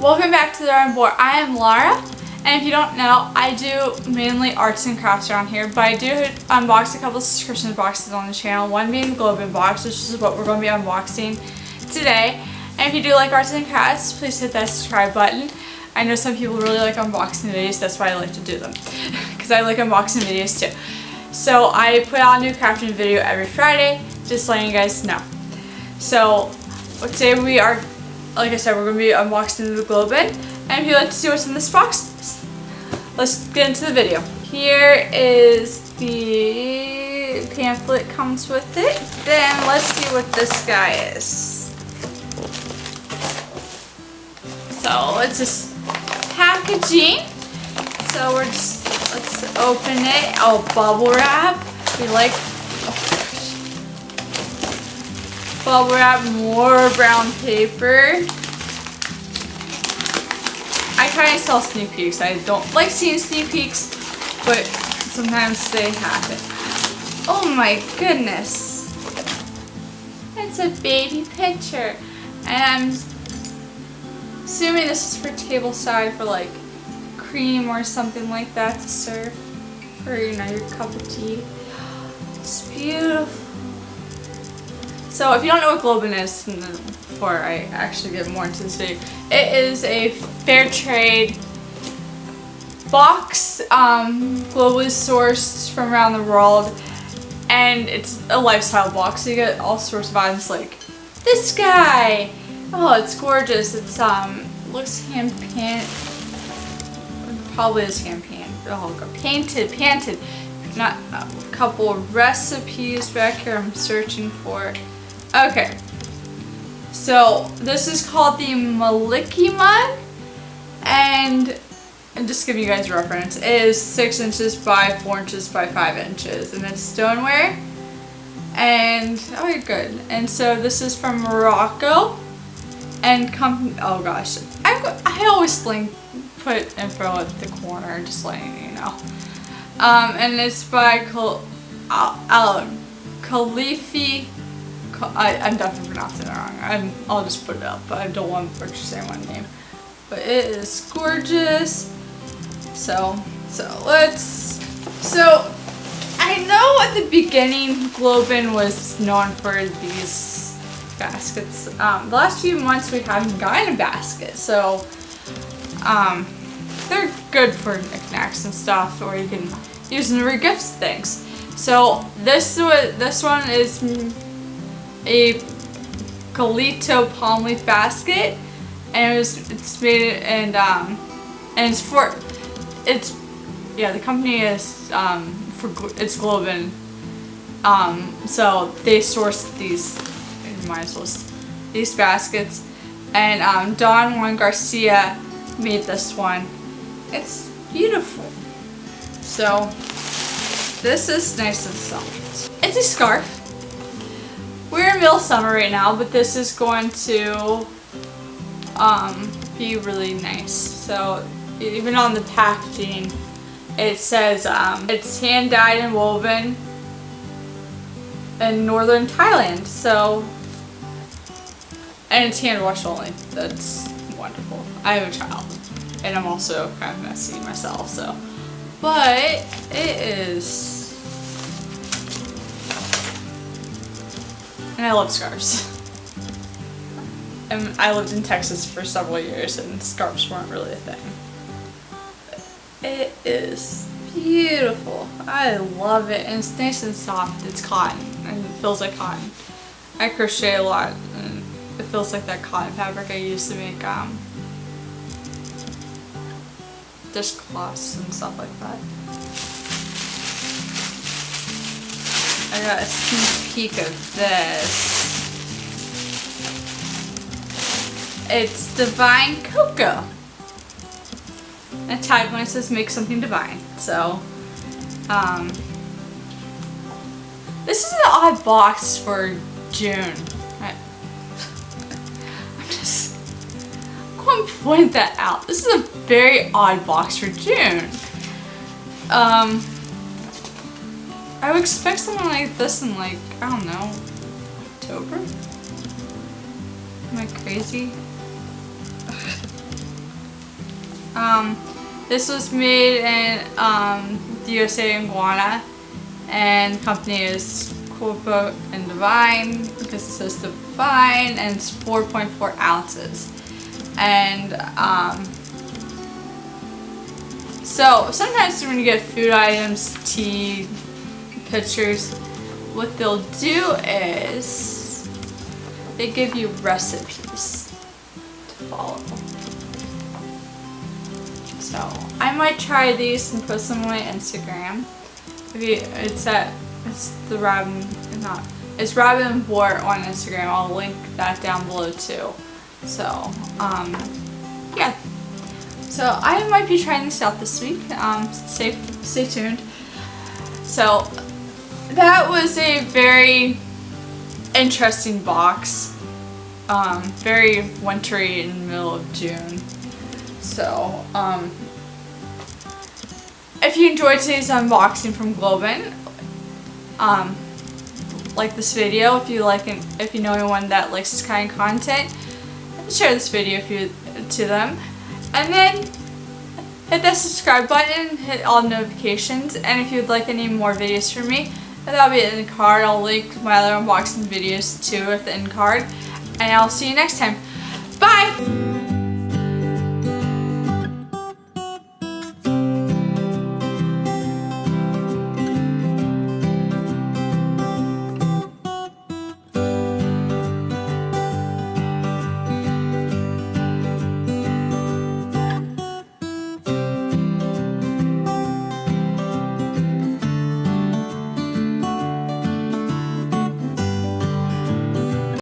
Welcome back to the Drawing Board. I am Laura, and if you don't know, I do mainly arts and crafts around here, but I do unbox a couple of subscription boxes on the channel, one being the Globein box, which is what we're going to be unboxing today. And if you do like arts and crafts, please hit that subscribe button. I know some people really like unboxing videos, that's why I like to do them, because I like unboxing videos too. So I put out a new crafting video every Friday, just letting you guys know. So today we are, like I said, we're going to be unboxing the Globein. And if you'd like to see what's in this box, let's get into the video. Here is the pamphlet comes with it. Then let's see what this guy is. So it's just packaging. So let's open it. Oh, bubble wrap. We like bubble wrap, more brown paper. I try to sell sneak peeks. I don't like seeing sneak peeks, but sometimes they happen. Oh my goodness. It's a baby picture. And I'm assuming this is for table side for like cream or something like that to serve for, you know, your cup of tea. It's beautiful. So if you don't know what Globein is, before I actually get more into this video, it is a fair trade box, globally sourced from around the world, and it's a lifestyle box, so you get all sorts of items like this guy. Oh, it's gorgeous. It's looks hand painted. Probably is hand painted. Oh, painted. Not a couple of recipes back here. I'm searching for. Okay, so this is called the Maliki mug, and just giving you guys a reference, it is 6 inches by 4 inches by 5 inches, and it's stoneware. And oh, you're good. And so this is from Morocco, and oh gosh, I always put info at the corner, just letting you know. And it's by Khalifi. I'm definitely pronouncing it wrong. I'll just put it up, but I don't want to butcher say one name. But it is gorgeous. So I know at the beginning Globein was known for these baskets. The last few months we haven't gotten a basket, so they're good for knickknacks and stuff, or you can use them to regift things. So this one is a Galito palm leaf basket, and it's made and the company is it's Globein, so they sourced these these baskets, and Don Juan Garcia made this one. It's beautiful. So this is nice and soft. It's a scarf. We're in middle of summer right now, but this is going to be really nice. So even on the packaging, it says it's hand dyed and woven in northern Thailand. So, and it's hand washed only. That's wonderful. I have a child, and I'm also kind of messy myself. So, but it is. And I love scarves. And I lived in Texas for several years, and scarves weren't really a thing. It is beautiful. I love it, and it's nice and soft. It's cotton, and it feels like cotton. I crochet a lot, and it feels like that cotton fabric I used to make dishcloths and stuff like that. I got a sneak peek of this. It's Divine Cocoa. The tagline says make something divine. So, this is an odd box for June. I'm going to point that out. This is a very odd box for June. I would expect something like this in, like, I don't know, October? Am I crazy? This was made in the USA and Guana, and the company is Globein and Globein because it says Globein, and it's 4.4 ounces. And so sometimes when you get food items, tea, pictures, what they'll do is they give you recipes to follow. So I might try these and post them on my Instagram. It's the it's Robin Wart on Instagram. I'll link that down below too. So yeah. So I might be trying this out this week. Stay tuned. So that was a very interesting box. Very wintry in the middle of June. So if you enjoyed today's unboxing from Globein, like this video. If you know anyone that likes this kind of content, share this video to them. And then hit that subscribe button, hit all notifications, and if you'd like any more videos from me, that'll be in the card. I'll link my other unboxing videos too at the end card. And I'll see you next time. Bye!